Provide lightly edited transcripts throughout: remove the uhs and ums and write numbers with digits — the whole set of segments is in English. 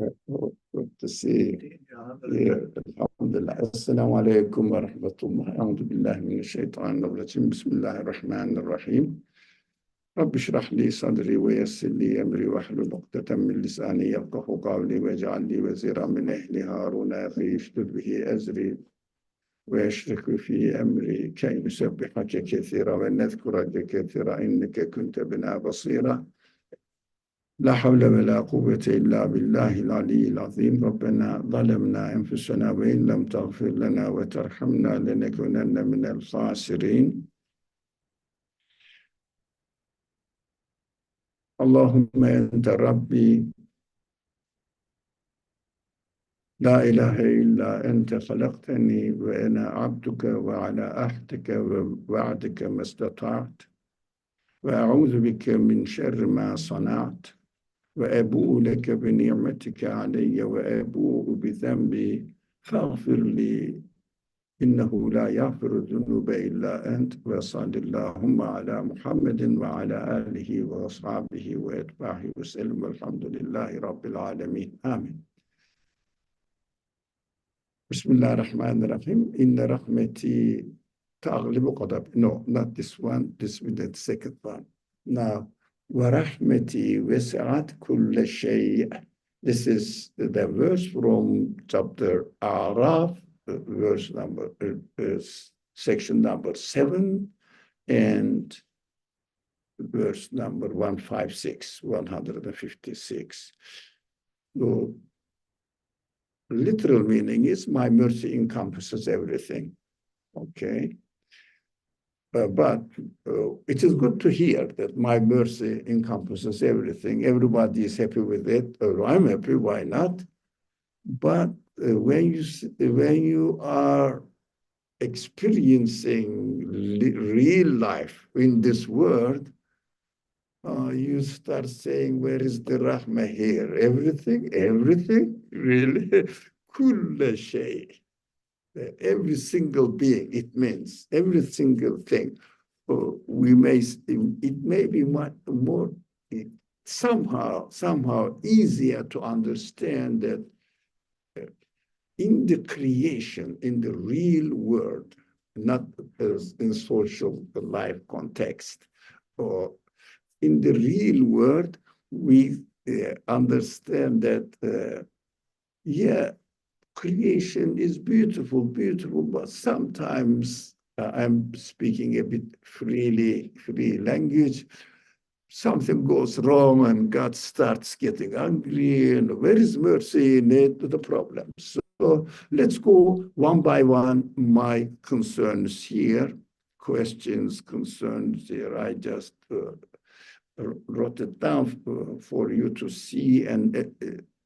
Good to see you. Alhamdulillah. Assalamu alaikum wa rahmatullah. A'udhu billahi minash shaitanir rajim. Bismillahir rahmanir rahim. Rabbi shrah li sadri wa yassir li amri wahlul 'uqdatam min lisani yafqahu qawli waj'al li waziran min ahli Haruna akhi ishdud bihi azri wa yashrik fi amri kay nusabbihaka kathira wa nadhkuraka kathira innaka kunta bina basira. لا حول ولا قوة إلا بالله العلي العظيم ربنا ظلمنا أنفسنا وإن لم تغفر لنا وترحمنا لنكونن من الخاسرين اللهم أنت ربي لا إله إلا أنت خلقتني وأنا عبدك وعلى عهدك ووعدك ما استطعت وأعوذ بك من شر ما صنعت وأبوء لك بنعمتك علي وأبوء بذنبي فاغفر لي إنه لا يغفر الذنوب إلا أنت وصل اللهم على محمد وعلى آله وأصحابه وأتباعه وسلم والحمد لله رب العالمين آمين. بسم الله الرحمن الرحيم. إن رحمتي تغلب غضبي. No, not this one. This is the second one. Now, وَرَحْمَتِي وَسِعَتْ كُلَّ شَيْءٍ. This is the verse from chapter Araf, verse number, section number 7, and verse number 156. So, literal meaning is my mercy encompasses everything. Okay. But it is good to hear that my mercy encompasses everything. Everybody is happy with it. Or I'm happy, why not? But when you are experiencing real life in this world, you start saying, where is the rahmah here? Everything? Really? Kulla shay. Every single being, it means every single thing. It may be much more somehow easier to understand that in the creation, in the real world, not as in social life context, or in the real world, we understand that, creation is beautiful, but sometimes I'm speaking a bit free language. Something goes wrong and God starts getting angry, and where is mercy in it? The problem. So let's go one by one. My concerns here, concerns here. I just wrote it down for you to see, and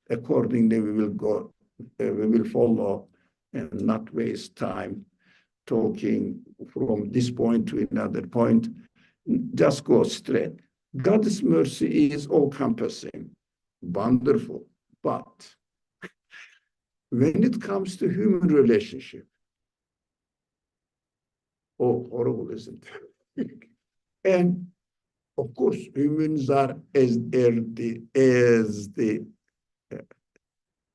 accordingly we will go. We will follow and not waste time talking from this point to another point. Just go straight. God's mercy is all-encompassing, wonderful. But when it comes to human relationship, horrible, isn't it? And of course, humans are as the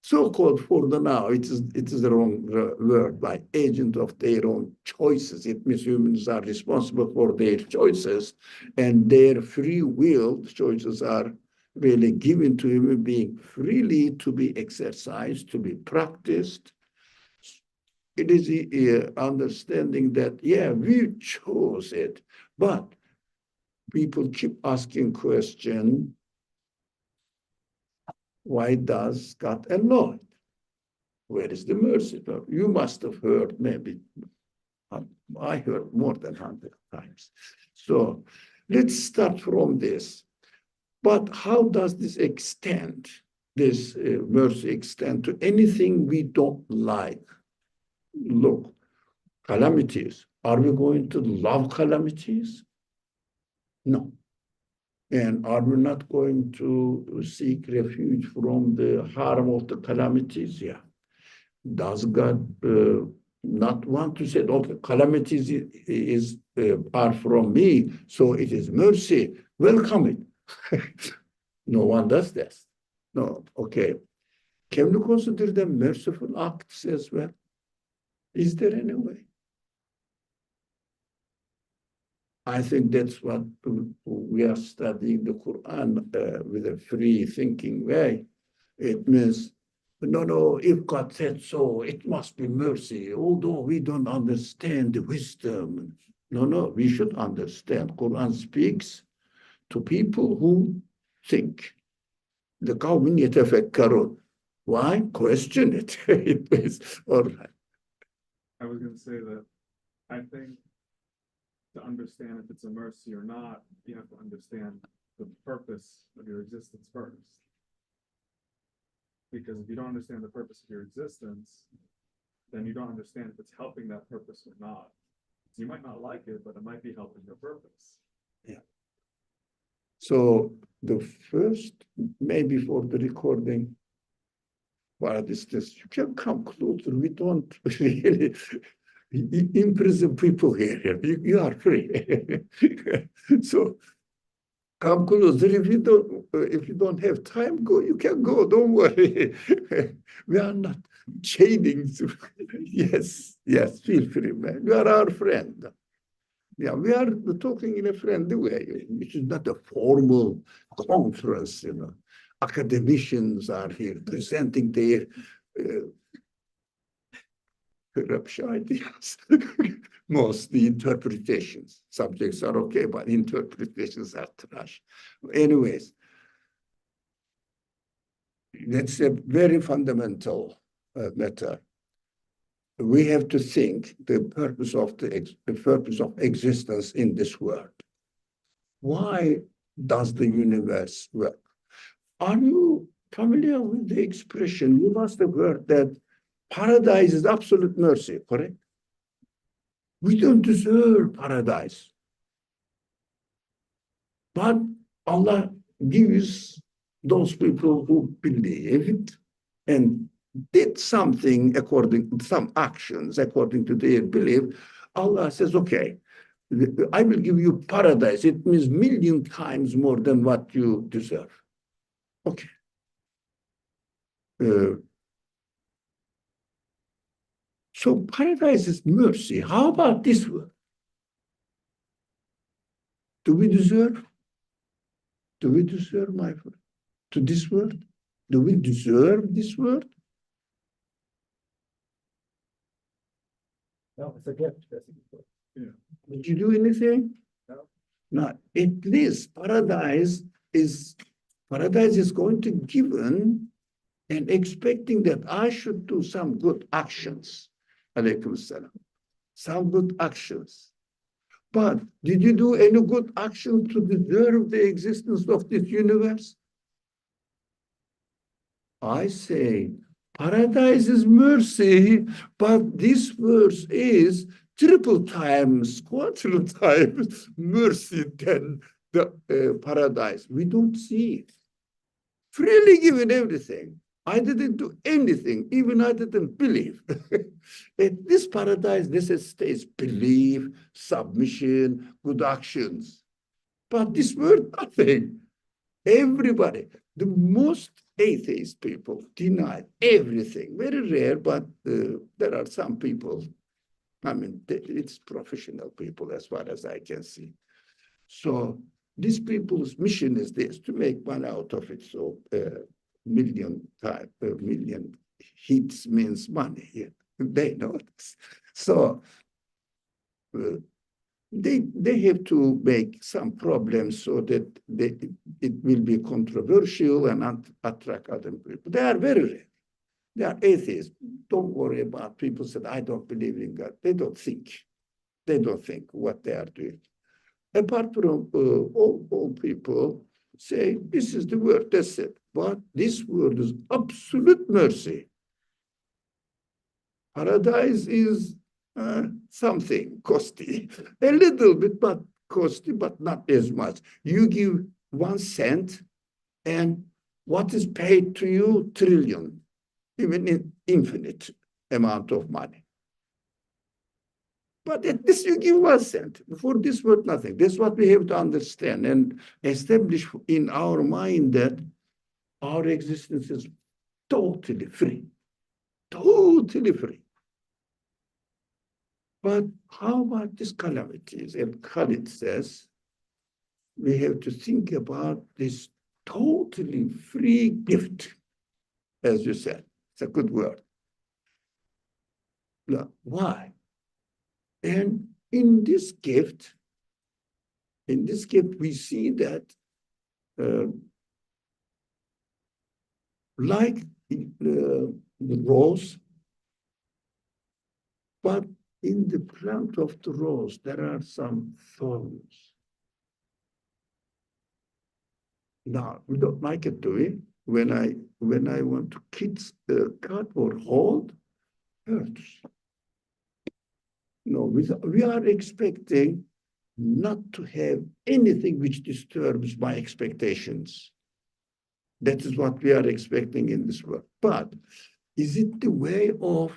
so-called for the now, it is the wrong word, by agent of their own choices. It means humans are responsible for their choices, and their free will choices are really given to human being freely to be exercised, to be practiced. It is understanding that, we chose it, but people keep asking question. Why does God allow it? Where is the mercy? You must have heard, maybe, I heard more than 100 times. So let's start from this. But how does this mercy extend to anything we don't like? Look, calamities. Are we going to love calamities? No. And are we not going to seek refuge from the harm of the calamities? Yeah. Does God not want to say, okay, calamities are from me, so it is mercy, welcome it? No one does this. No, okay. Can we consider them merciful acts as well? Is there any way? I think that's what we are studying the Quran with a free thinking way. It means, no, if God said so, it must be mercy, although we don't understand the wisdom. No, we should understand. Quran speaks to people who think. The قوم يتفكرون. Why? Question it. It means, all right. I was going to say that I think to understand if it's a mercy or not, you have to understand the purpose of your existence first. Because if you don't understand the purpose of your existence, then you don't understand if it's helping that purpose or not. So you might not like it, but it might be helping your purpose. Yeah. So the first, maybe for the recording, for this, you can come closer. We don't really imprison people here. You are free. So come closer. If you don't have time, go. You can go. Don't worry. We are not chaining. Yes. Feel free, man. You are our friend. Yeah, we are talking in a friendly way. It is not a formal conference, Academicians are here presenting their corrupt ideas. Mostly interpretations. Subjects are okay, but interpretations are trash. Anyways, that's a very fundamental matter. We have to think the purpose of existence in this world. Why does the universe work? Are you familiar with the expression? You must have heard that paradise is absolute mercy, correct? We don't deserve paradise. But Allah gives those people who believe it and did something some actions according to their belief. Allah says, okay, I will give you paradise. It means 1,000,000 times more than what you deserve. Okay. So paradise is mercy. How about this world? Do we deserve? Do we deserve, my friend, to this world? Do we deserve this world? No, it's a gift. Yeah. Did you do anything? No. Now, at least paradise is going to given and expecting that I should do some good actions. Alaykum salam. Some good actions. But did you do any good action to deserve the existence of this universe? I say, paradise is mercy, but this verse is triple times, quadruple times mercy than the paradise. We don't see it. Freely given everything. I didn't do anything, even I didn't believe. This paradise necessitates belief, submission, good actions. But this word, nothing. Everybody, the most atheist people deny everything. Very rare, but there are some people. I mean, it's professional people as far as I can see. So these people's mission is this, to make money out of it. So 1,000,000 hits means money. Yeah. They know this. So they have to make some problems so that it will be controversial and attract other people. They are very rare. They are atheists. Don't worry about people said, I don't believe in God. They don't think. They don't think what they are doing. Apart from all people say, this is the word, that's it. But this word is absolute mercy. Paradise is something costly, a little bit, but costly, but not as much. You give 1 cent, and what is paid to you? Trillion, even in infinite amount of money. But at least you give 1 cent. For this word, nothing. That's what we have to understand and establish in our mind that our existence is totally free, totally free. But how about these calamities? And Khalid says, we have to think about this totally free gift, as you said. It's a good word. Now, why? And in this gift, we see that like the rose, but in the plant of the rose, there are some thorns. Now, we don't like it, do we? When I want to cut or hold, hurts. No, we are expecting not to have anything which disturbs my expectations. That is what we are expecting in this world. But is it the way of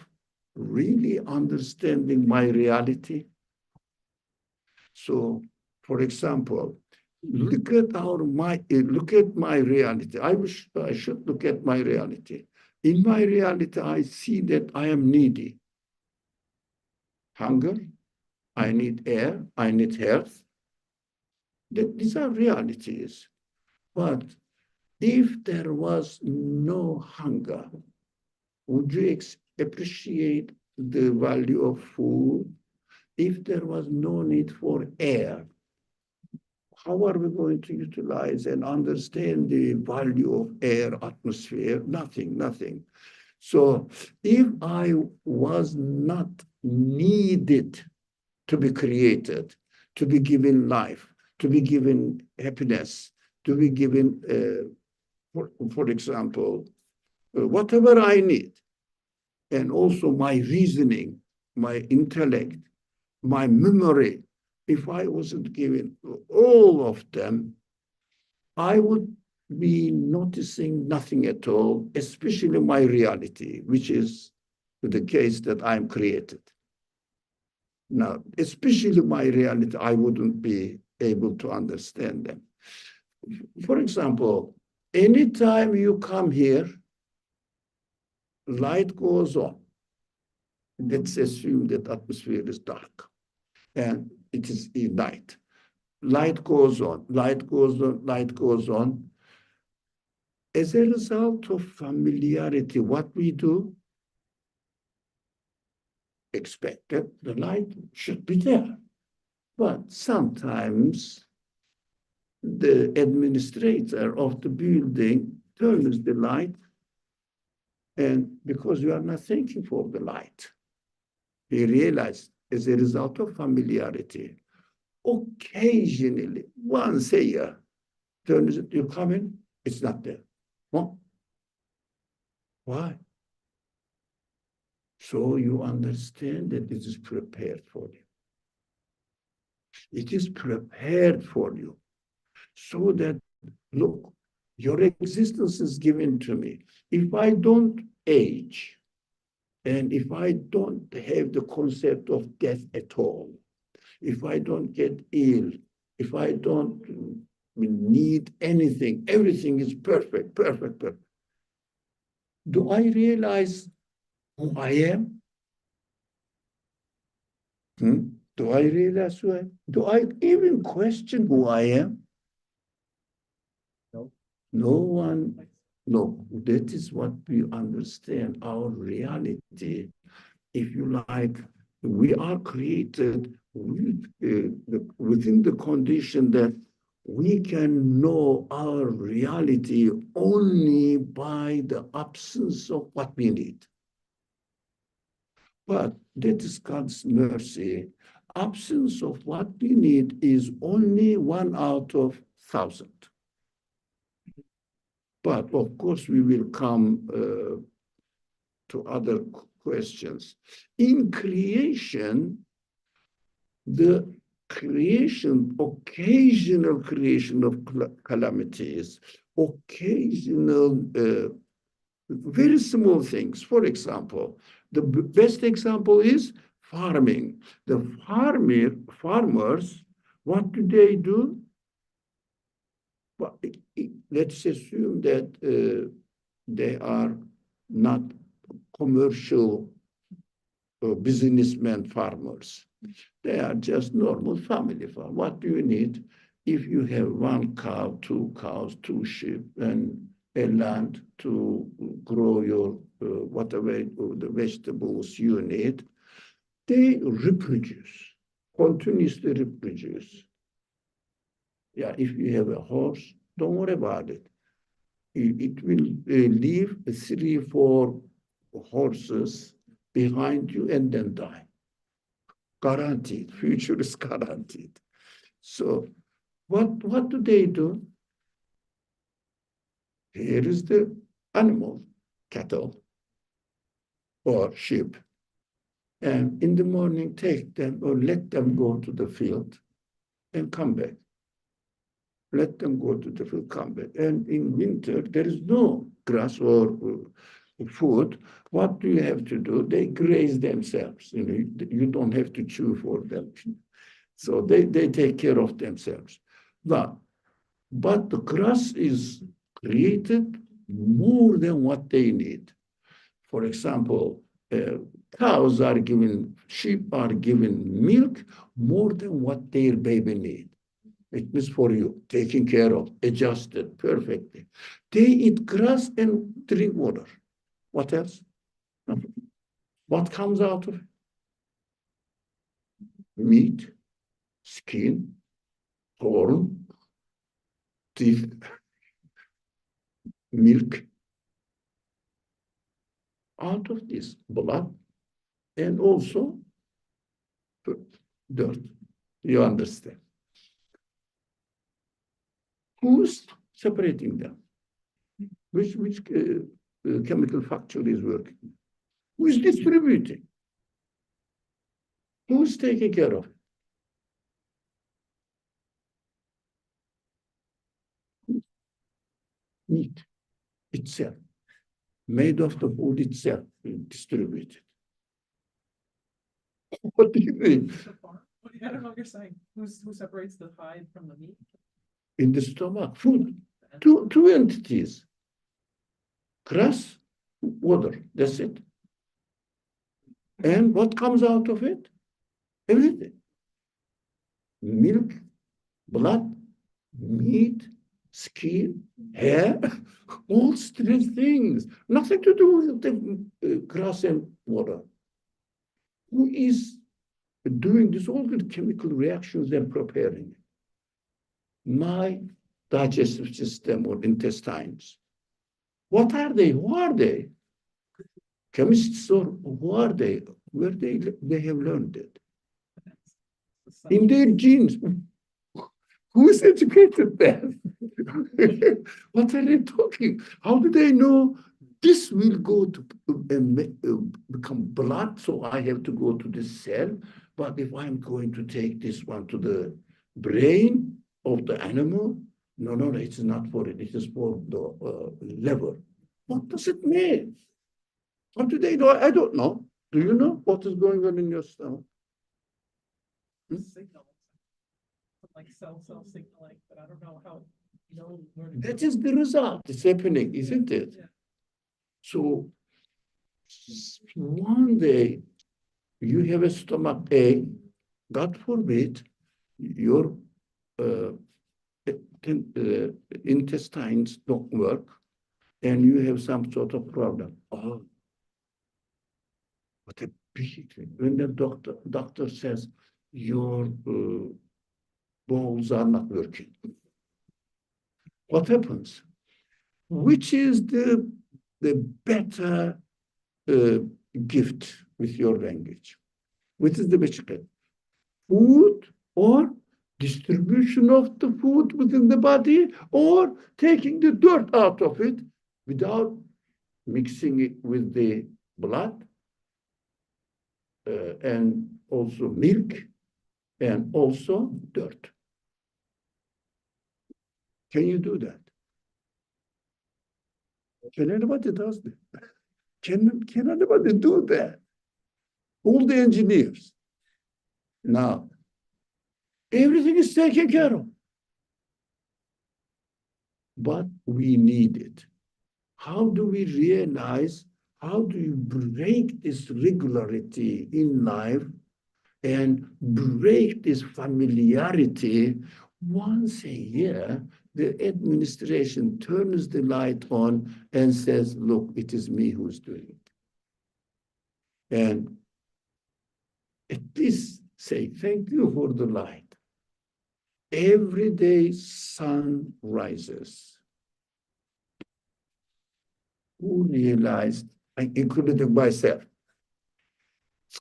really understanding my reality? So, for example, look at my reality. I should look at my reality. In my reality, I see that I am needy. Hunger, I need air, I need health. These are realities. But if there was no hunger, would you appreciate the value of food? If there was no need for air, how are we going to utilize and understand the value of air, atmosphere? Nothing. So if I was not needed to be created, to be given life, to be given happiness, to be given, for example, whatever I need, and also my reasoning, my intellect, my memory, if I wasn't given all of them, I would be noticing nothing at all, especially my reality, which is the case that I'm created. Now, especially my reality, I wouldn't be able to understand them. For example, anytime you come here, light goes on. Let's assume that atmosphere is dark and it is night. Light goes on, light goes on, light goes on. As a result of familiarity, what we do, expect that the light should be there. But sometimes the administrator of the building turns the light, and because you are not thanking for the light, he realized as a result of familiarity, occasionally, once a year, turns it, you come in, it's not there. What? Why? So you understand that it is prepared for you. It is prepared for you so that, look, your existence is given to me. If I don't age, and if I don't have the concept of death at all, if I don't get ill, if I don't need anything, everything is perfect. Do I realize who I am? Do I realize who I am? Do I even question who I am? No. No one. No, that is what we understand, our reality. If you like, we are created within the condition that we can know our reality only by the absence of what we need. But that is God's mercy. Absence of what we need is only 1 out of 1,000. But of course, we will come to other questions. In creation, the occasional creation of calamities, occasional, very small things. For example, the best example is farming. The farmers, what do? Well, let's assume that they are not commercial businessmen farmers. They are just normal family farm. What do you need? If you have one cow, two cows, two sheep, and a land to grow your whatever the vegetables you need, they reproduce, continuously reproduce. Yeah, if you have a horse, don't worry about it. It will leave 3, 4 horses behind you and then die. Guaranteed. Future is guaranteed. So what do they do? Here is the animal, cattle or sheep. And in the morning, take them or let them go to the field and come back. Let them go to the field, come back. And in winter, there is no grass or food. What do you have to do? They graze themselves. You don't have to chew for them. So they take care of themselves. But the grass is created more than what they need. For example, cows are given, sheep are given milk more than what their baby need. It means for you, taken care of, adjusted perfectly. They eat grass and drink water. What else? What comes out of it? Meat, skin, horn, teeth, milk. Out of this blood and also dirt. You understand? Who's separating them? Which chemical factory is working? Who is distributing? Who's taking care of it? Meat itself, made of the food itself, distributed. What do you think? I don't know what you're saying. Who separates the hide from the meat? In the stomach, food. Two entities. Grass, water, that's it. And what comes out of it? Everything. Milk, blood, meat, skin, hair, all strange things. Nothing to do with the grass and water. Who is doing this, all the chemical reactions and preparing? My digestive system or intestines. What are they? Who are they? Chemists, or who are they? Where they have learned it? In their genes. Who is educated them? What are they talking? How do they know this will go to become blood, so I have to go to this cell? But if I'm going to take this one to the brain of the animal, no, it's not for it. It is for the liver. What does it mean? How do they know? I don't know. Do you know what is going on in your stomach? Signal. Like cell signaling, but I don't know how, where to That go. is the result. It's happening, isn't it? Yeah. So one day you have a stomach ache, God forbid, your intestines don't work, and you have some sort of problem. Oh, what a big thing. When the doctor says your bowels are not working, what happens? Which is the better gift with your language? Which is the better? Food or distribution of the food within the body, or taking the dirt out of it without mixing it with the blood and also milk and also dirt. Can you do that? Can anybody does that? Can anybody do that? All the engineers. Now, everything is taken care of. But we need it. How do we realize how do you break this regularity in life and break this familiarity? Once a year, the administration turns the light on and says, look, it is me who's doing it. And at least say, thank you for the light. Every day sun rises. Who realized, including myself,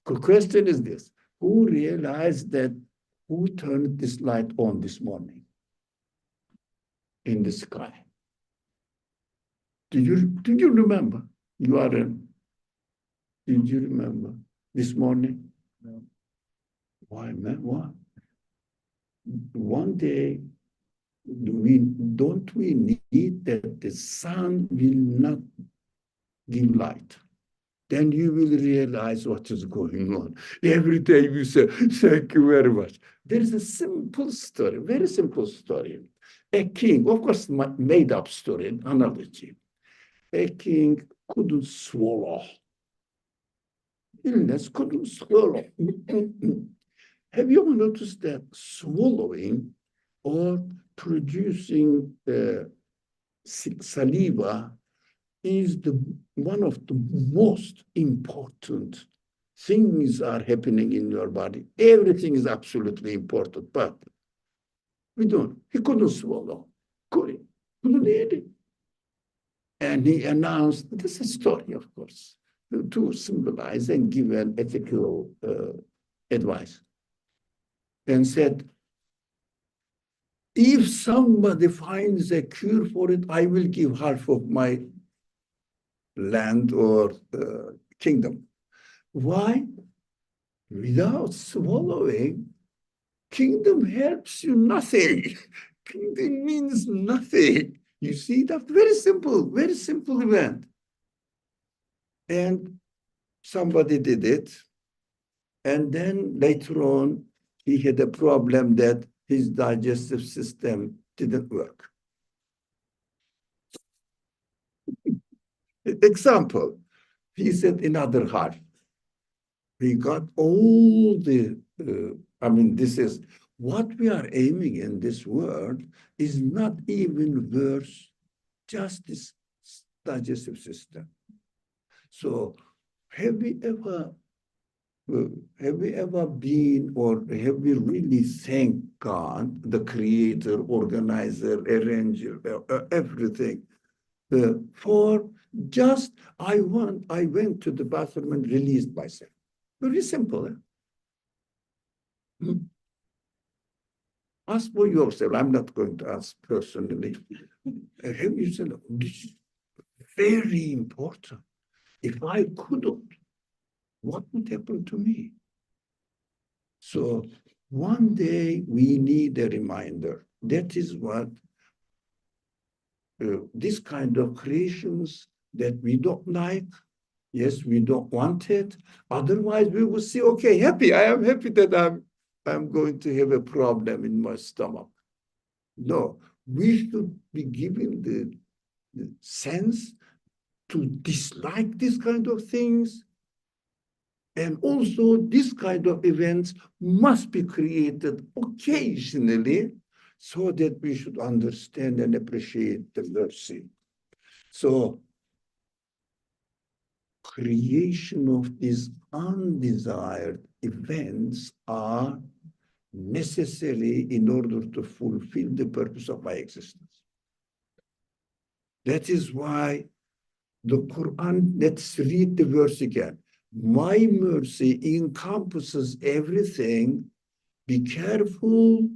the question is this: who realized that, who turned this light on this morning in the sky? Do you remember? You are in. Did you remember this morning? No. Why, man? Why? One day, don't we need that the sun will not give light? Then you will realize what is going on. Every time you say, thank you very much. There is a simple story, very simple story. A king, of course, made up story, analogy. A king couldn't swallow. Illness couldn't swallow. Have you ever noticed that swallowing or producing saliva is one of the most important things are happening in your body. Everything is absolutely important, but we don't. He couldn't swallow. Couldn't eat it. And he announced, this is a story, of course, to symbolize and give an ethical advice. And said, if somebody finds a cure for it, I will give half of my land or kingdom. Why? Without swallowing, kingdom helps you nothing. Kingdom means nothing. You see, that's very simple event. And somebody did it. And then later on, he had a problem that his digestive system didn't work. Example, he said another half. We got all the, this is what we are aiming in this world is not even worth just this digestive system. So have we ever been, or have we really thanked God, the creator, organizer, arranger, everything, for just, I went to the bathroom and released myself. Very simple. Ask for yourself. I'm not going to ask personally. Have you said, this is very important. If I couldn't, what would happen to me? So one day we need a reminder. That is what this kind of creations that we don't like, yes, we don't want it. Otherwise, we will say, okay, happy. I am happy that I'm going to have a problem in my stomach. No, we should be given the sense to dislike this kind of things. And also, this kind of events must be created occasionally so that we should understand and appreciate the mercy. So, creation of these undesired events are necessary in order to fulfill the purpose of my existence. That is why the Quran, let's read the verse again. My mercy encompasses everything. Be careful.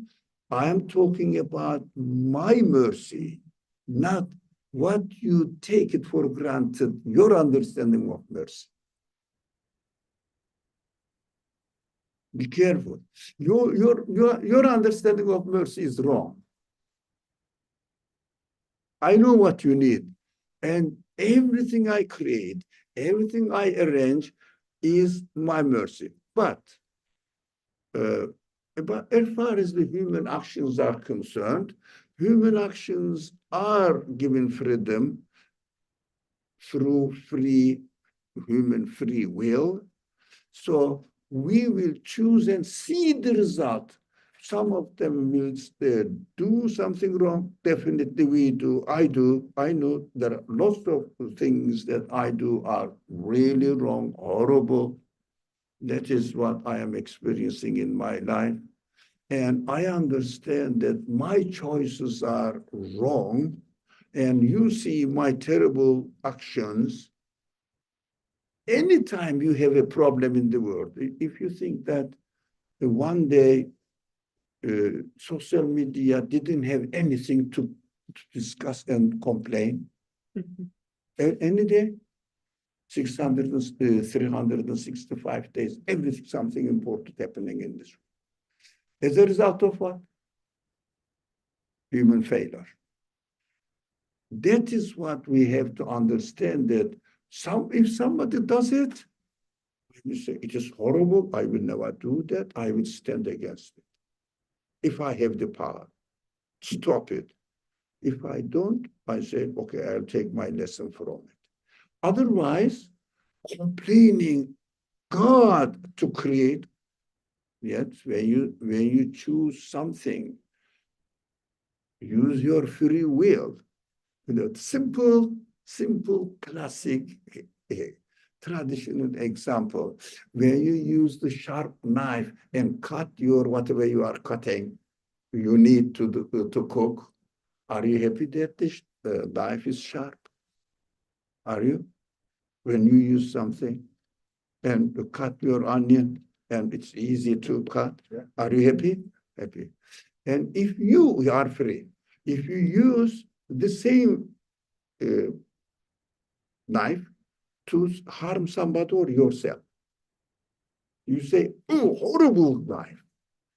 I am talking about my mercy, not what you take it for granted, your understanding of mercy. Be careful. Your understanding of mercy is wrong. I know what you need. And everything I create, everything I arrange is my mercy. But as far as the human actions are concerned, human actions are given freedom through free human free will. So we will choose and see the result. Some of them will do something wrong. Definitely we do. I do. I know there are lots of things that I do are really wrong, horrible. That is what I am experiencing in my life. And I understand that my choices are wrong. And you see my terrible actions. Anytime you have a problem in the world, if you think that one day social media didn't have anything to discuss and complain, any day, 365 days, everything, something important happening in this world. As a result of what? Human failure. That is what we have to understand, that if somebody does it, you say, it is horrible, I will never do that, I will stand against it. If I have the power, stop it. If I don't, I say, okay, I'll take my lesson from it. Otherwise, complaining God to create, yes, when you choose something, use your free will. Simple, classic, traditional example. When you use the sharp knife and cut your whatever you are cutting, you need to cook. Are you happy that the knife is sharp? Are you? When you use something and you cut your onion and it's easy to cut, are you happy? Happy. And if you are free, if you use the same knife to harm somebody or yourself, you say, oh, horrible knife.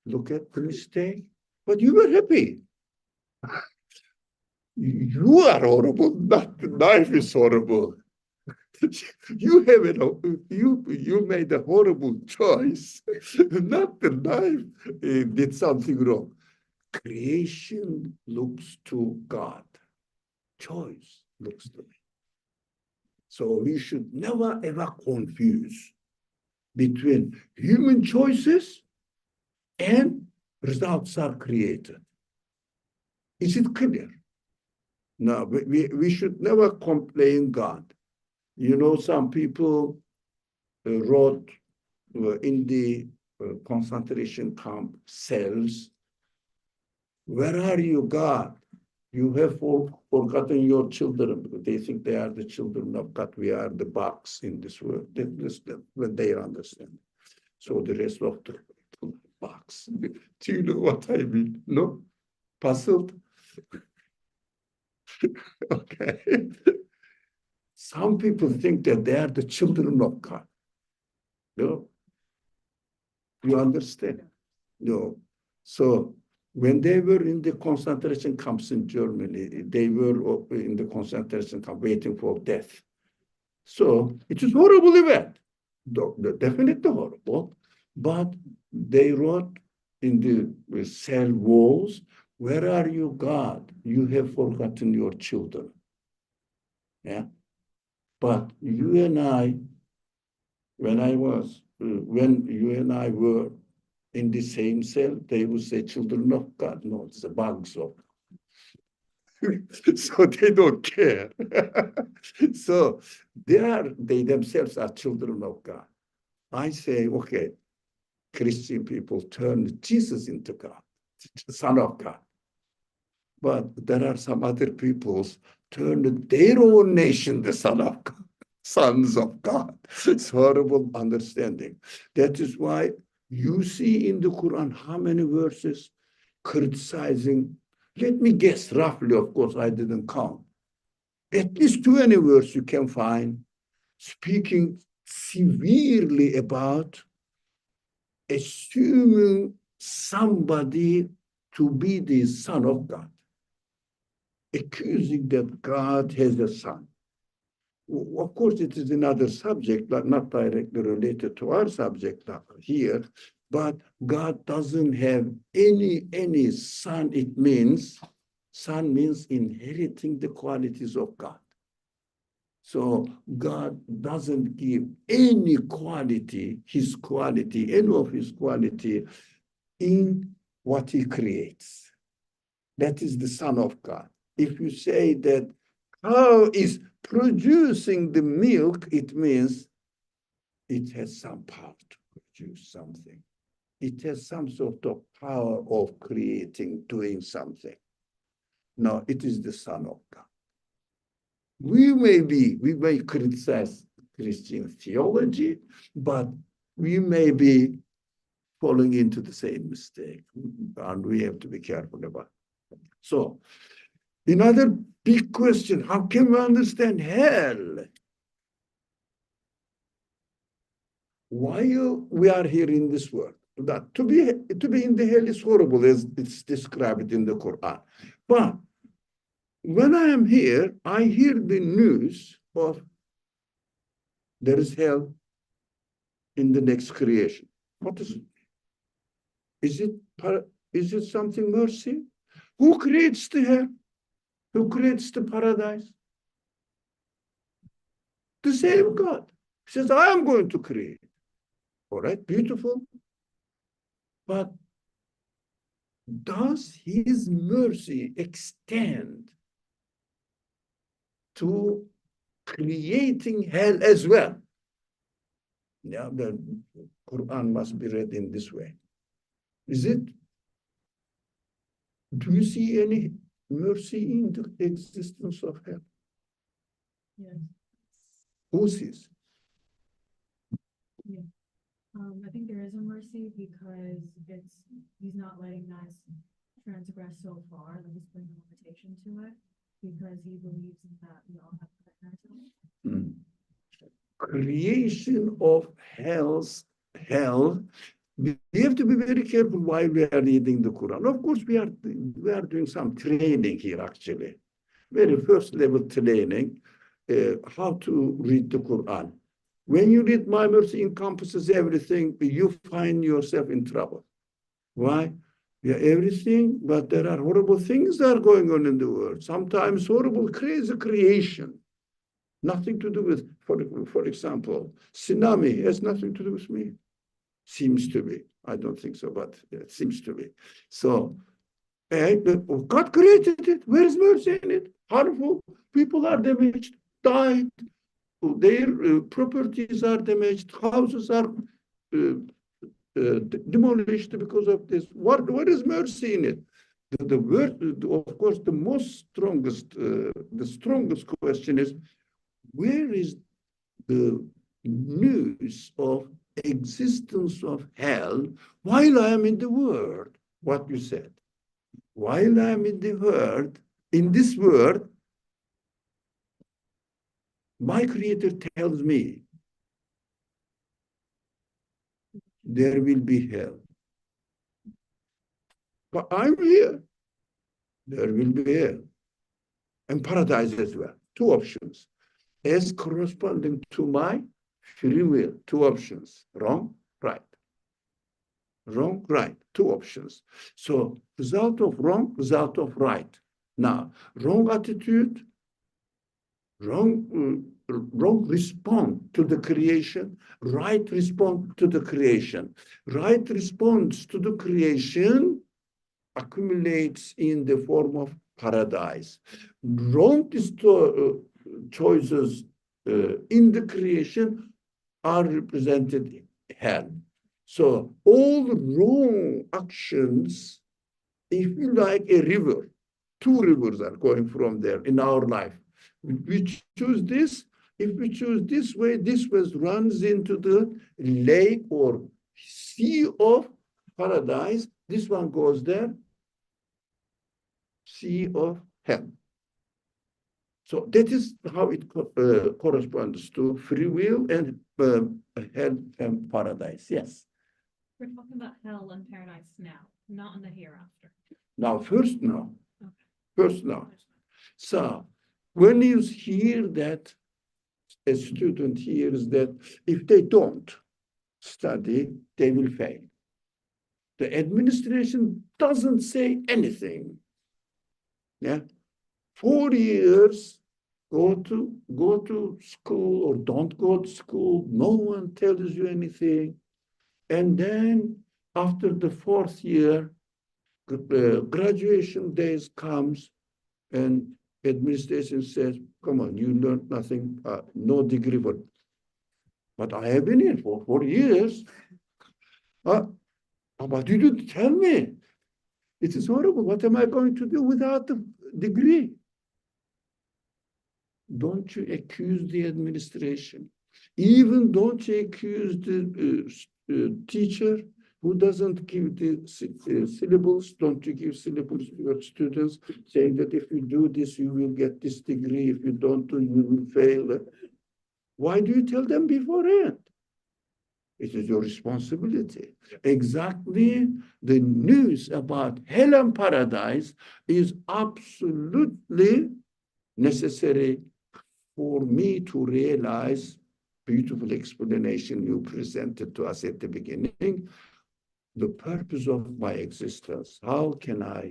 Look at the mistake. But you were happy. You are horrible, not the knife is horrible. You made a horrible choice. Not the knife did something wrong. Creation looks to God. Choice looks to me. So we should never ever confuse between human choices and results are created. Is it clear? No, we should never complain God. You know, some people wrote in the concentration camp cells, where are you, God? You have forgotten your children, because they think they are the children of God. We are the bugs in this world. That's what they understand. So the rest of the bugs. Do you know what I mean? No? Puzzled? Okay. Some people think that they are the children of God. No? You understand? No. So when they were in the concentration camps in Germany, they were in the concentration camp waiting for death. So it is a horrible event. Definitely horrible. But they wrote in the cell walls, where are you, God? You have forgotten your children. Yeah. But you and I, when you and I were in the same cell, they would say children of God. No, it's the bugs of God. So they don't care. So they themselves are children of God. I say, okay, Christian people turn Jesus into God, the Son of God. But there are some other peoples turn their own nation the Son of God, sons of God. It's horrible understanding. That is why you see in the Quran how many verses criticizing. Let me guess roughly, of course, I didn't count. At least 20 verses you can find speaking severely about assuming somebody to be the Son of God, accusing that God has a son. Of course, it is another subject, but not directly related to our subject here, but God doesn't have any son. Son means inheriting the qualities of God. So God doesn't give any quality, any of his quality in what he creates. That is the Son of God. If you say that cow is producing the milk, it means it has some power to produce something. It has some sort of power of creating, doing something. No, it is the Son of God. We may criticize Christian theology, but we may be falling into the same mistake, and we have to be careful about it. So, another big question, how can we understand hell? Why we are here in this world? That to be in the hell is horrible, as it's described in the Quran. But when I am here, I hear the news of there is hell in the next creation. What is it? Is it something mercy? Who creates the hell? Who creates the paradise? The same God. He says, I am going to create. All right, beautiful. But does his mercy extend to creating hell as well? Yeah, the Quran must be read in this way. Is it? Do you see any mercy in the existence of hell? Yes. Who sees? Yeah. I think there is a mercy because he's not letting us transgress so far that he's putting a limitation to it because he believes in that we all have to. Creation of hell, we have to be very careful while we are reading the Quran. Of course, we are doing some training here, actually. Very first level training, how to read the Quran. When you read My Mercy encompasses everything, you find yourself in trouble. Why? Yeah, everything, but there are horrible things that are going on in the world. Sometimes horrible, crazy creation. Nothing to do with, for example, tsunami has nothing to do with me. Seems to be. I don't think so, but it seems to be. So, God created it. Where is mercy in it? Harmful. People are damaged, died. Their properties are damaged. Houses are demolished because of this. What is mercy in it? The word, of course, the strongest question is, where is the news of existence of hell while I am in the world? What you said. While I am in the world, in this world, my Creator tells me there will be hell. But I'm here. There will be hell. And paradise as well. Two options. As corresponding to my free will. Two options. Wrong, right. Wrong, right. Two options. So result of wrong, result of right. Now, wrong attitude, wrong response to the creation, right response to the creation. Right response to the creation accumulates in the form of paradise. Wrong choices in the creation are represented in hell. So all the wrong actions, if you like a river, two rivers are going from there in our life. We choose this. If we choose this way runs into the lake or sea of paradise. This one goes there, sea of hell. So that is how it corresponds to free will and hell and paradise. Yes. We're talking about hell and paradise now, not in the hereafter. Now, first now. Okay. First now. So when you hear that, a student hears that if they don't study, they will fail. The administration doesn't say anything. Yeah. 4 years Go to school or don't go to school. No one tells you anything. And then after the fourth year, graduation days comes and administration says, come on, you learned nothing, no degree for. But I have been here for 4 years. But you didn't tell me. It is horrible. What am I going to do without the degree? Don't you accuse the administration? Even don't you accuse the teacher who doesn't give the syllabus? Don't you give syllabus to your students saying that if you do this, you will get this degree. If you don't do, you will fail. Why do you tell them beforehand? It is your responsibility. Exactly the news about hell and paradise is absolutely necessary for me to realize, beautiful explanation you presented to us at the beginning, the purpose of my existence. How can I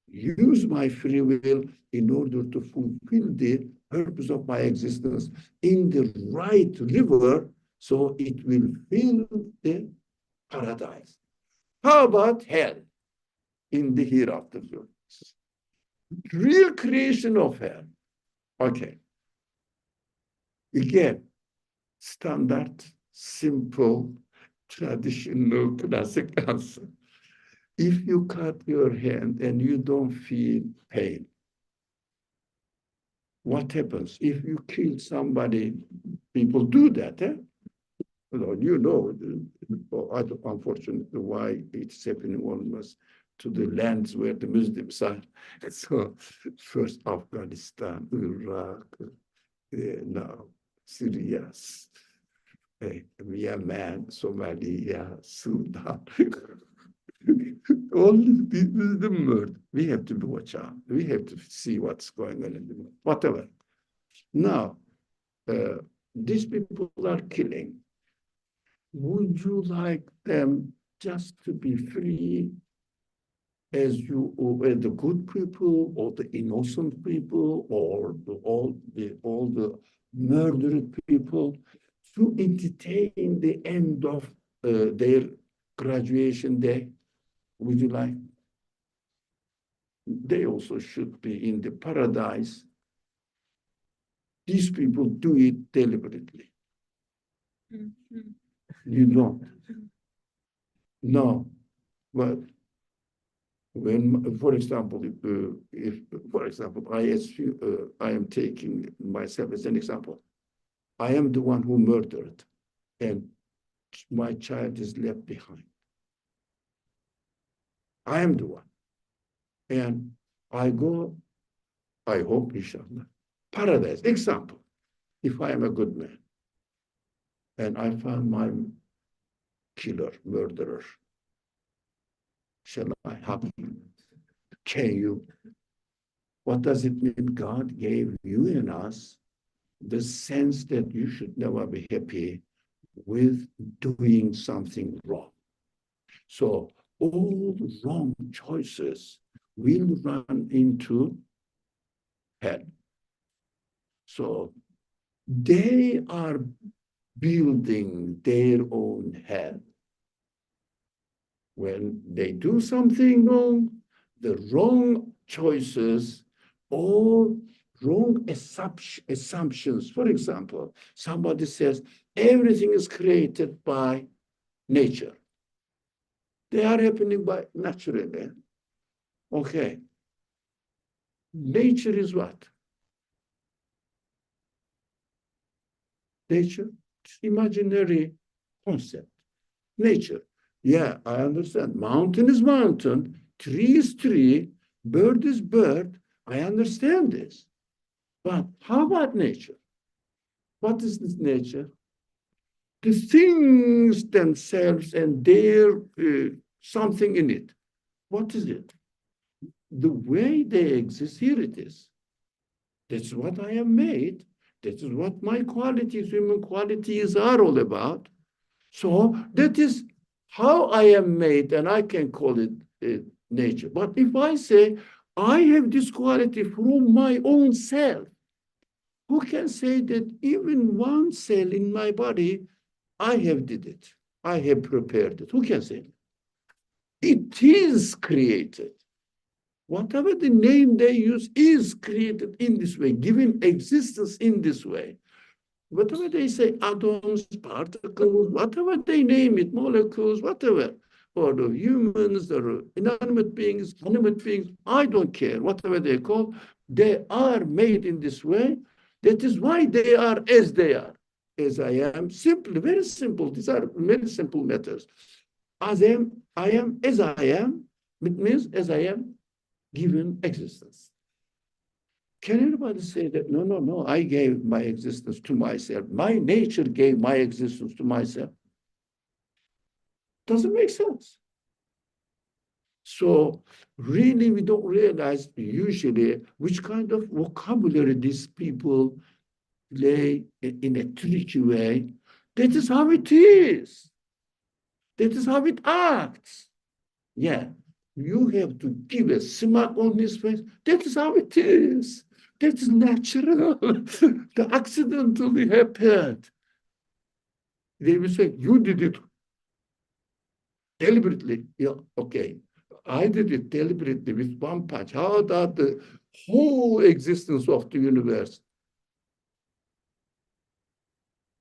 use my free will in order to fulfill the purpose of my existence in the right river so it will fill the paradise? How about hell in the hereafter? Real creation of hell. Okay. Again, standard, simple, traditional, classic answer. If you cut your hand and you don't feel pain, what happens? If you kill somebody, people do that, eh? You know, unfortunately, why it's happening almost to the lands where the Muslims are. So, first Afghanistan, Iraq, now Syria, Yemen, Somalia, Sudan. All this is the murder. We have to watch out. We have to see what's going on in the world. Whatever. Now, these people are killing. Would you like them just to be free as you, or the good people, or the innocent people, or all the murdered people, to entertain the end of their graduation day? Would you like? They also should be in the paradise. These people do it deliberately. You don't. No. But when, for example, I am taking myself as an example. I am the one who murdered, and my child is left behind. I am the one. And I go, I hope, inshallah, paradise. Example, if I am a good man, and I found my killer, murderer, shall I happy? Can you? What does it mean? God gave you and us the sense that you should never be happy with doing something wrong. So all wrong choices will run into hell. So they are building their own hell. When they do something wrong, the wrong choices, all wrong assumptions. For example, somebody says everything is created by nature. They are happening by naturally. Okay. Nature is what? Nature, it's imaginary concept. Nature. Yeah, I understand. Mountain is mountain, tree is tree, bird is bird. I understand this. But how about nature? What is this nature? The things themselves and their something in it. What is it? The way they exist, here it is. That's what I am made. That is what my qualities, human qualities are all about. So that is how I am made, and I can call it nature. But if I say, I have this quality from my own self, Who can say that even one cell in my body, I have did it. I have prepared it. Who can say that? It is created. Whatever the name they use is created in this way, given existence in this way. Whatever they say, atoms, particles, whatever they name it, molecules, whatever, or the humans, or inanimate beings, animate beings, I don't care, whatever they call, they are made in this way. That is why they are as they are. As I am, simply, very simple. These are very simple matters. As I am as I am. It means as I am given existence. Can anybody say that, no, no, no, I gave my existence to myself. My nature gave my existence to myself. Doesn't make sense. So really, we don't realize usually which kind of vocabulary these people play in a tricky way. That is how it is. That is how it acts. Yeah, you have to give a smack on his face. That is how it is. That's natural. The accidentally happened. They will say, you did it deliberately. Yeah, okay. I did it deliberately with one punch. How about the whole existence of the universe?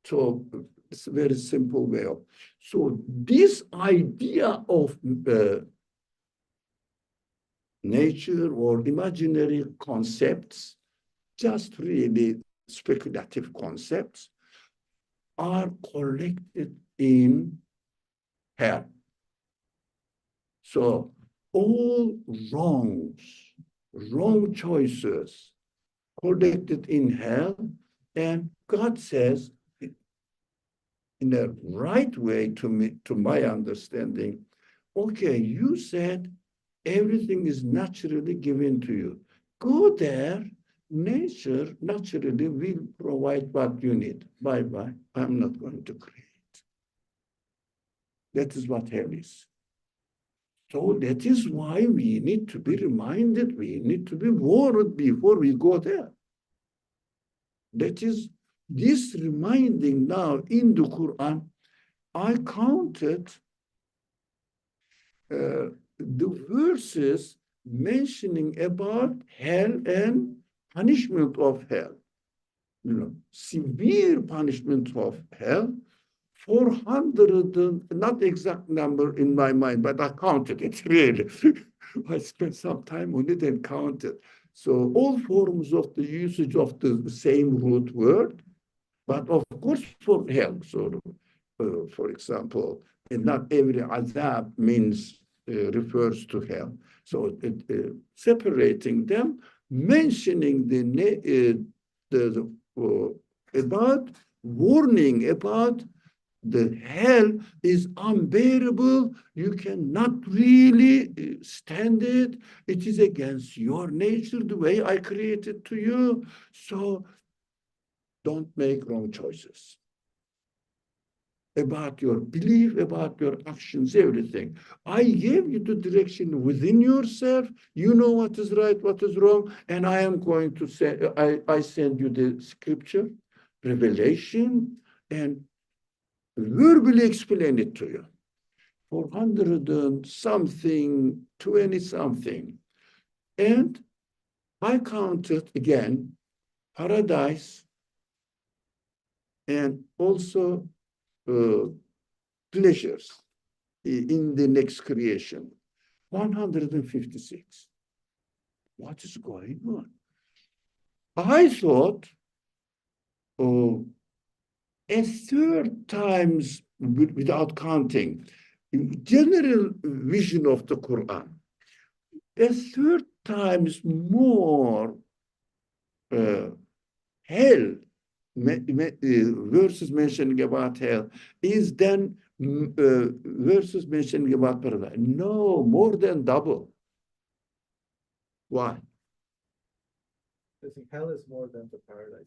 So it's a very simple way of. So this idea of nature or imaginary concepts, just really speculative concepts, are collected in hell. So all wrong choices collected in hell, and God says, in a right way to me, to my understanding, okay, you said everything is naturally given to you. Go there, nature naturally will provide what you need. Bye-bye, I'm not going to create. That is what hell is. So that is why we need to be reminded, we need to be warned before we go there. That is this reminding now in the Quran. I counted the verses mentioning about hell and punishment of hell. You know, severe punishment of hell. 400, not exact number in my mind, but I counted it really. I spent some time on it and counted. So all forms of the usage of the same root word, but of course for hell. So, for example, and not every azab means refers to hell. So separating them, mentioning about warning about the hell is unbearable. You cannot really stand it. It is against your nature, the way I created to you. So don't make wrong choices about your belief, about your actions, everything. I gave you the direction within yourself. You know what is right, what is wrong, and I am going to say, I send you the scripture, revelation, and verbally explain it to you. 400 and something, 20 something. And I counted again, paradise, and also pleasures in the next creation. 156. What is going on? I thought, a third times without counting, general vision of the Quran, a third times more hell, verses mentioning about hell, is than verses mentioning about paradise. No, more than double. Why? Because hell is more than the paradise.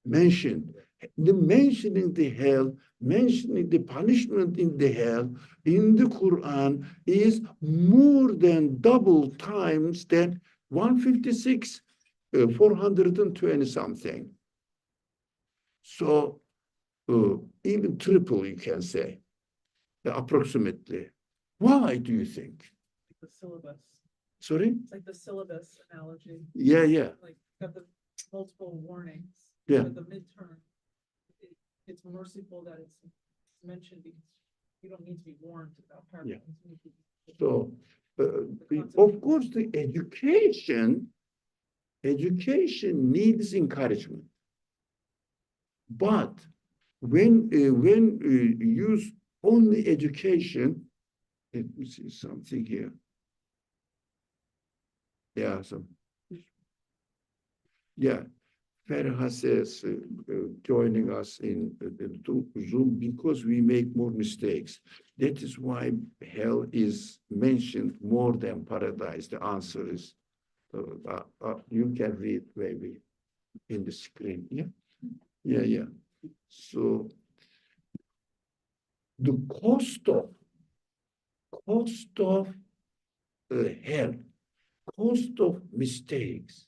Mentioned. The mentioning the hell, mentioning the punishment in the hell in the Quran is more than double times than 156, 420 something. So even triple, you can say, approximately. Why do you think? The syllabus, Sorry? it's like the syllabus analogy, Yeah, yeah, like got the multiple warnings. Yeah. But the midterm, it's merciful that it's mentioned because you don't need to be warned about Yeah. parables. So, of course, the education needs encouragement. But when you use only education, let me see something here. Yeah, yeah. Ferhas is joining us in Zoom because we make more mistakes. That is why hell is mentioned more than paradise. The answer is, you can read maybe in the screen. Yeah, yeah, yeah. So the cost of hell, cost of mistakes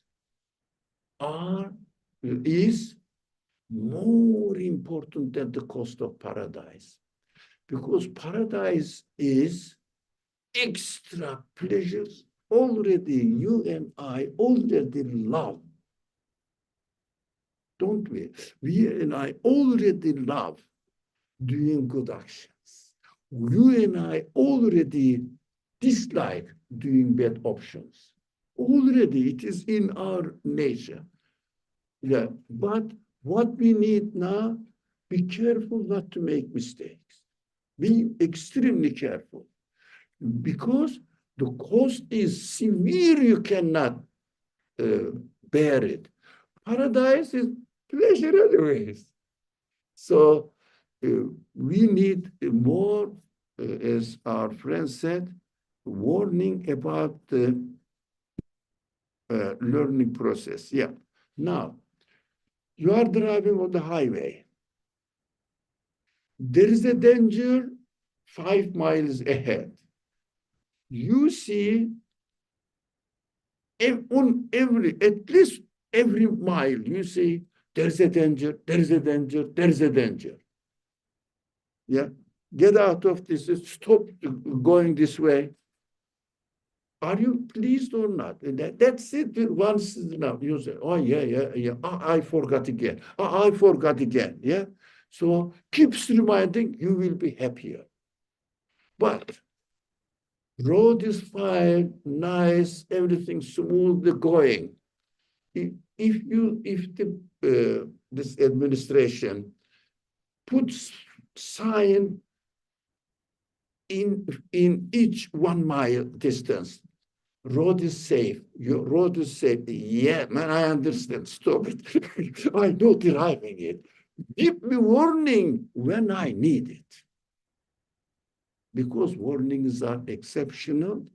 is more important than the cost of paradise, because paradise is extra pleasures already you and I already love, don't we? We and I already love doing good actions. You and I already dislike doing bad options. Already it is in our nature. Yeah, but what we need now, be careful not to make mistakes. Be extremely careful, because the cost is severe. You cannot bear it. Paradise is pleasure anyways. So we need more, as our friend said, warning about the learning process. Yeah. Now, you are driving on the highway. There is a danger 5 miles ahead. You see on at least every mile, you see there's a danger, there's a danger, there's a danger. Yeah, get out of this, stop going this way. Are you pleased or not? And that's it. Once now you say, oh yeah, yeah, yeah. Oh, I forgot again. Oh, I forgot again. Yeah. So keeps reminding, you will be happier. But road is fine, nice, everything smoothly going. If this administration puts sign in each 1 mile distance, road is safe. Your road is safe. Yeah, man, I understand. Stop it. I know driving it. Give me warning when I need it. Because warnings are exceptional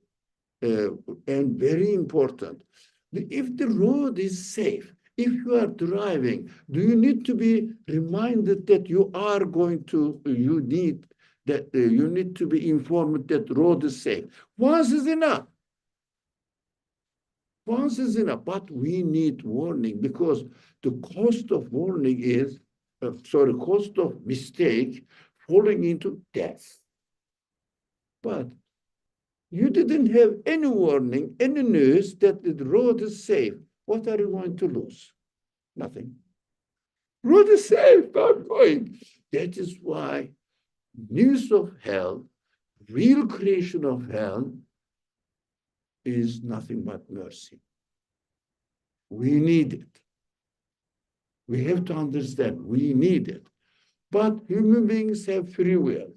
and very important. If the road is safe, if you are driving, do you need to be reminded that you are going to, you need to be informed that road is safe? Once is enough. Once is enough, but we need warning, because the cost of warning is, cost of mistake falling into death. But you didn't have any warning, any news that the road is safe. What are you going to lose? Nothing. Road is safe, I'm going. That is why news of hell, real creation of hell, is nothing but mercy. We need it. We have to understand, we need it. But human beings have free will.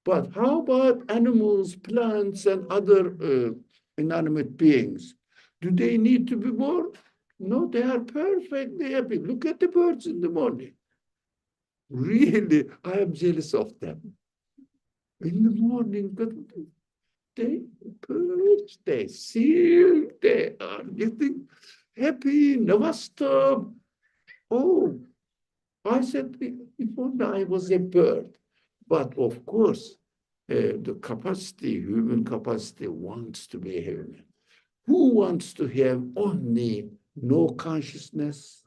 But how about animals, plants, and other inanimate beings? Do they need to be born? No, they are perfectly happy. Look at the birds in the morning. Really, I am jealous of them. In the morning, but they perch, they sing, they are getting happy, never stop. Oh, I said, if only I was a bird. But of course, the capacity, human capacity, wants to be human. Who wants to have only no consciousness,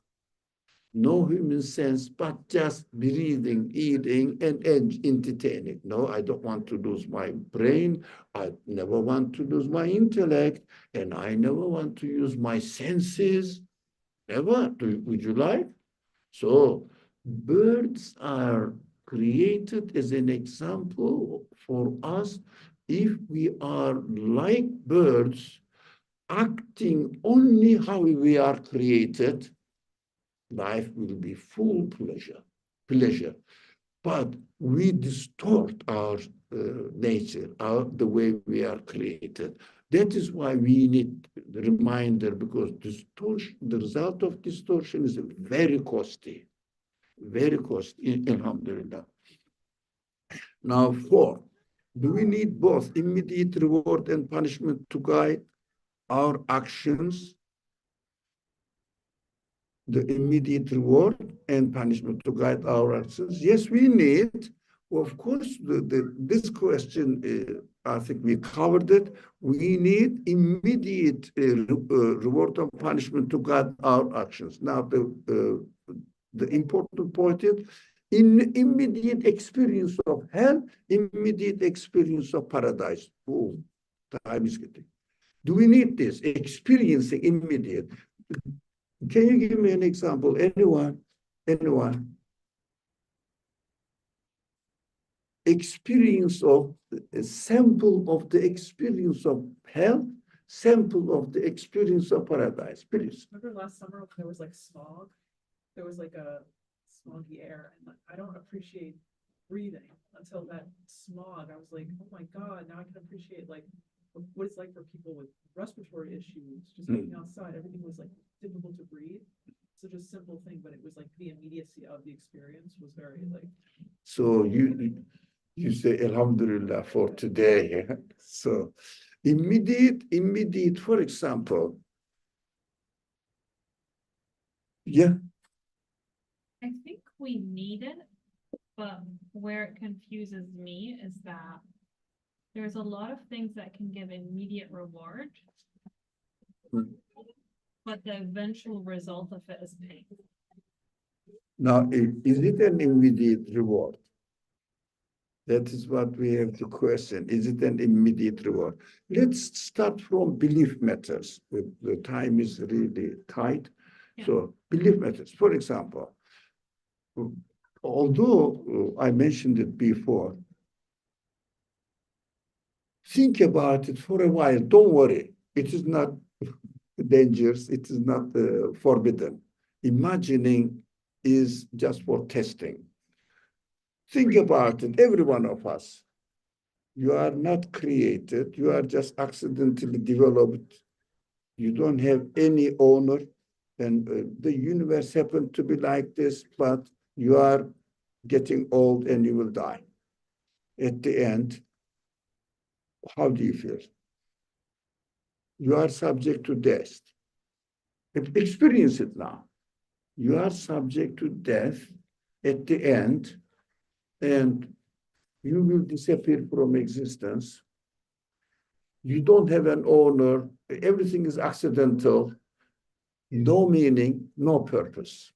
no human sense, but just breathing, eating, and entertaining. No, I don't want to lose my brain. I never want to lose my intellect, and I never want to use my senses. Never. Would you like? So birds are created as an example for us. If we are like birds, acting only how we are created, life will be full pleasure. But we distort our nature, the way we are created. That is why we need the reminder, because distortion, the result of distortion is very costly, alhamdulillah. Now, 4, do we need both immediate reward and punishment to guide our actions? The immediate reward and punishment to guide our actions? Yes, we need. Of course, this question, I think we covered it. We need immediate reward and punishment to guide our actions. Now, the important point is, in immediate experience of hell, immediate experience of paradise. Oh, time is getting. Do we need this? Experiencing immediate. Can you give me an example? Anyone? Anyone? Experience of, a sample of the experience of hell, sample of the experience of paradise, please. Remember last summer when there was like smog? There was like a smoggy air, and like, I don't appreciate breathing until that smog. I was like, oh my God, now I can appreciate like what it's like for people with respiratory issues, just being outside. Everything was like difficult to breathe. Such a simple thing, but it was like the immediacy of the experience was very like. So you say Alhamdulillah for today. So immediate, for example. Yeah. I think we need it, but where it confuses me is that there's a lot of things that can give immediate reward, but the eventual result of it is pain. Now, is it an immediate reward? That is what we have to question. Is it an immediate reward? Let's start from belief matters. The time is really tight. Yeah. So belief matters. For example, although I mentioned it before, think about it for a while. Don't worry. It is not dangerous. It is not forbidden. Imagining is just for testing. Think about it, every one of us. You are not created. You are just accidentally developed. You don't have any owner. And the universe happened to be like this, but you are getting old and you will die. At the end, how do you feel? You are subject to death. Experience it now. You are subject to death at the end, and you will disappear from existence. You don't have an owner. Everything is accidental. No meaning, no purpose.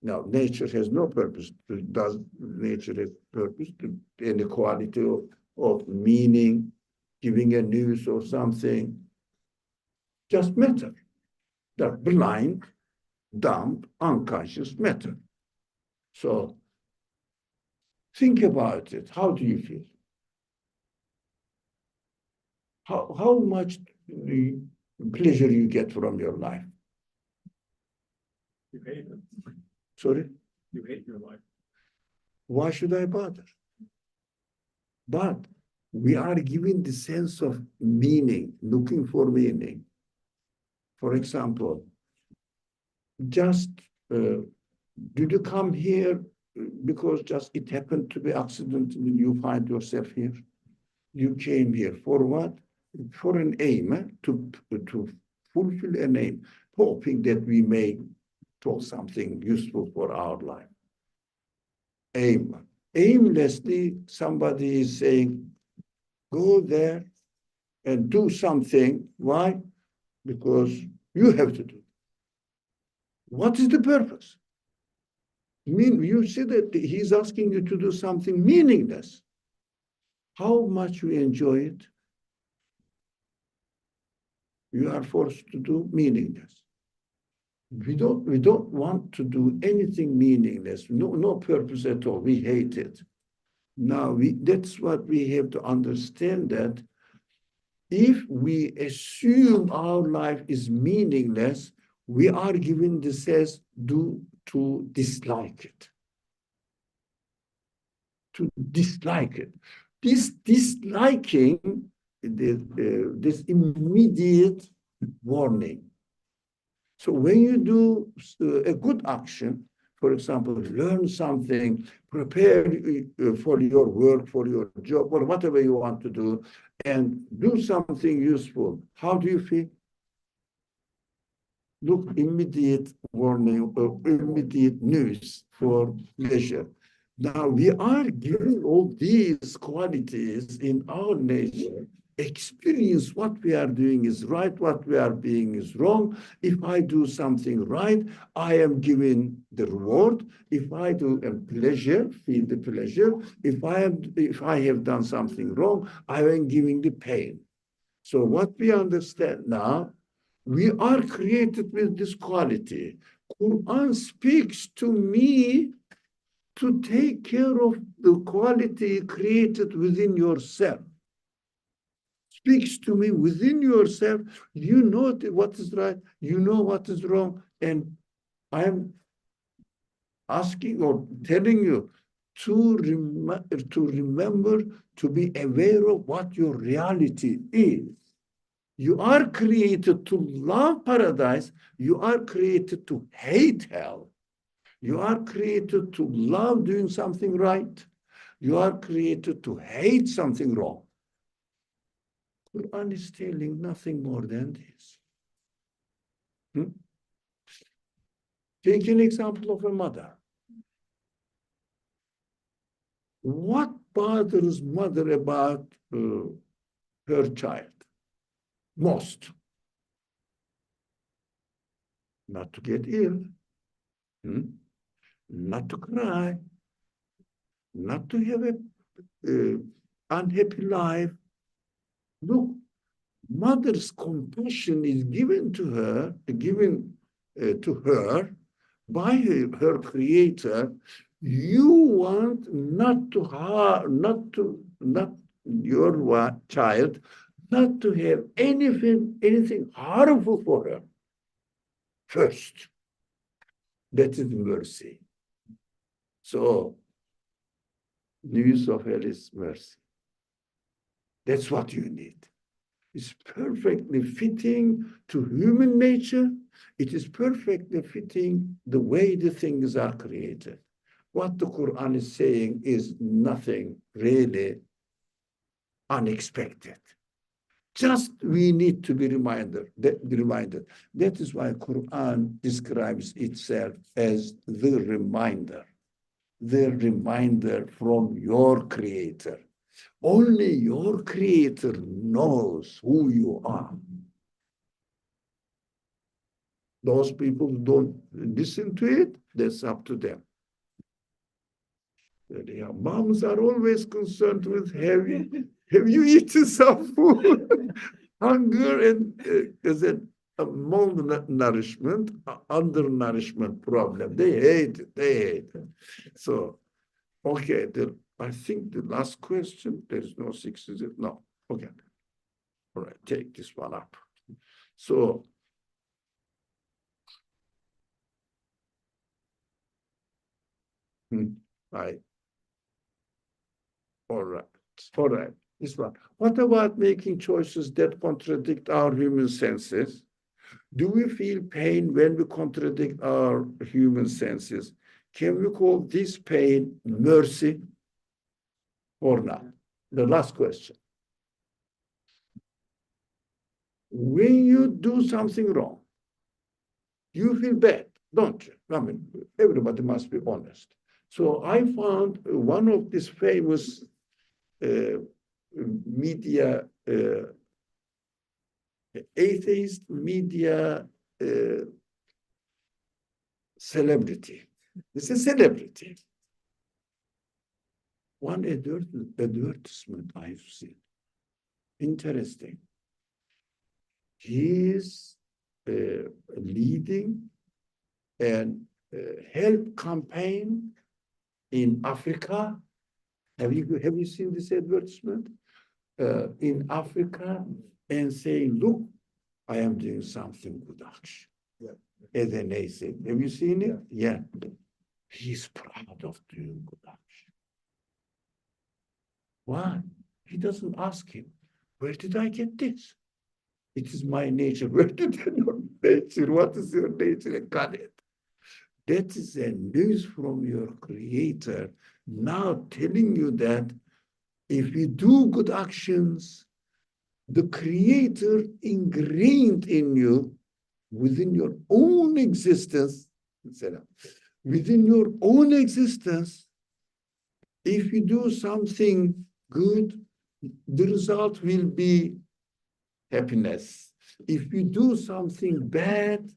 Now, nature has no purpose. Does nature have purpose? Any quality of meaning, giving a news or something? Just matter. They're blind, dumb, unconscious matter. So think about it. How do you feel? How much pleasure you get from your life? You hate it. Sorry? You hate your life. Why should I bother? But we are given the sense of meaning, looking for meaning. For example, just did you come here because just it happened to be accidentally you find yourself here? You came here for what? For an aim, to fulfill an aim, hoping that we may do something useful for our life. Aim. Aimlessly, somebody is saying, go there and do something. Why? Because you have to do. What is the purpose? You see that he's asking you to do something meaningless. How much you enjoy it, you are forced to do meaningless. We don't want to do anything meaningless, no purpose at all. We hate it. Now that's what we have to understand, that if we assume our life is meaningless, we are given this as to dislike it. To dislike it. This disliking, this immediate warning. So when you do a good action, for example, learn something, prepare for your work, for your job, or whatever you want to do, and do something useful, how do you feel? Look, immediate warning or immediate news for pleasure. Now we are given all these qualities in our nature. Experience what we are doing is right, what we are doing is wrong. If I do something right, I am given the reward. If I do a pleasure, feel the pleasure. If I have done something wrong, I am giving the pain. So what we understand now, we are created with this quality. Quran speaks to me to take care of the quality created within yourself. Speaks to me within yourself. You know what is right, you know what is wrong, and I'm asking or telling you to remember, to be aware of what your reality is. You are created to love paradise. You are created to hate hell. You are created to love doing something right. You are created to hate something wrong. Quran is telling nothing more than this. Take an example of a mother. What bothers mother about her child? Most. Not to get ill, not to cry, not to have a unhappy life. Look, mother's compassion is given to her by her creator. You want not your child, not to have anything harmful for her. First, that is mercy. So, news of hell is mercy. That's what you need. It's perfectly fitting to human nature. It is perfectly fitting the way the things are created. What the Quran is saying is nothing really unexpected. Just we need to be reminded. That is why Quran describes itself as the reminder from your creator. Only your creator knows who you are. Those people who don't listen to it, that's up to them. Yeah, moms are always concerned with have you eaten some food? Hunger and is it a malnourishment, undernourishment problem. They hate it. So, okay, I think the last question, there's no six, is it? No. Okay. All right, take this one up. So, all right, this one. What about making choices that contradict our human senses? Do we feel pain when we contradict our human senses? Can we call this pain mercy or not? The last question. When you do something wrong, you feel bad, don't you? I mean, everybody must be honest. So I found one of these famous media, atheist media celebrity. He's a celebrity. One advertisement I've seen. Interesting. He is leading an health campaign in Africa. Have you seen this advertisement? In Africa, and saying, look, I am doing something good action. Yeah. As an said. Have you seen it? Yeah. He's proud of doing good action. Why? He doesn't ask him, where did I get this? It is my nature. Where did you know nature? What is your nature? I got it. That is a news from your creator now telling you that if you do good actions, the creator ingrained in you within your own existence, within your own existence, if you do something good, the result will be happiness. If you do something bad,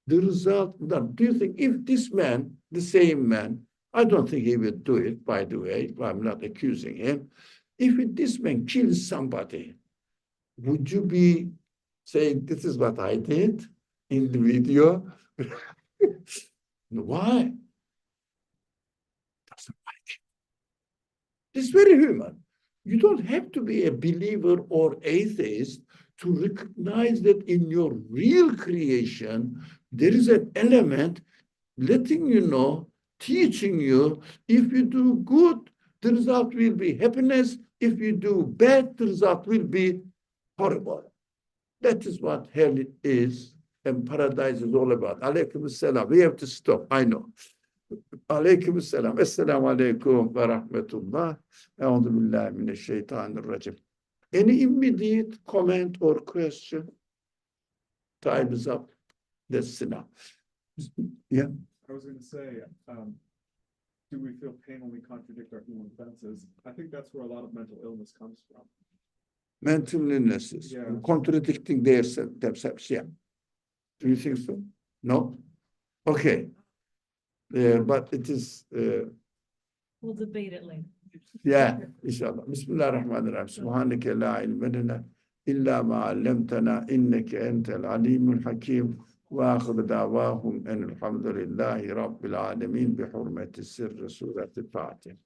the result, do you think if this man, the same man, I don't think he will do it, by the way, I'm not accusing him. If this man kills somebody, would you be saying, this is what I did in the video? Why? Doesn't like it. It's very human. You don't have to be a believer or atheist to recognize that in your real creation, there is an element letting you know, teaching you, if you do good, the result will be happiness. If you do bad, the result will be horrible. That is what hell is and paradise is all about. Alaykum as-salam. We have to stop, I know. Alaykum as-salam. Assalamu alaikum wa rahmatullah. A'udhu billahi minash shaitanir rajim. Any immediate comment or question? Time is up. That's enough. Yeah. I was going to say, do we feel pain when we contradict our human senses? I think that's where a lot of mental illness comes from. Mental illnesses, Yeah. contradicting themselves. Yeah. Do you think so? No? Okay. But it is, We'll debate it later. yeah, inshallah. Bismillah ar-Rahman ar-Rahim. Subhanaka la ilma lana illa ma 'allamtana innaka antal alimul hakim. وآخر دعواهم أن الحمد لله رب العالمين بحرمة السر سورة الفاتحة.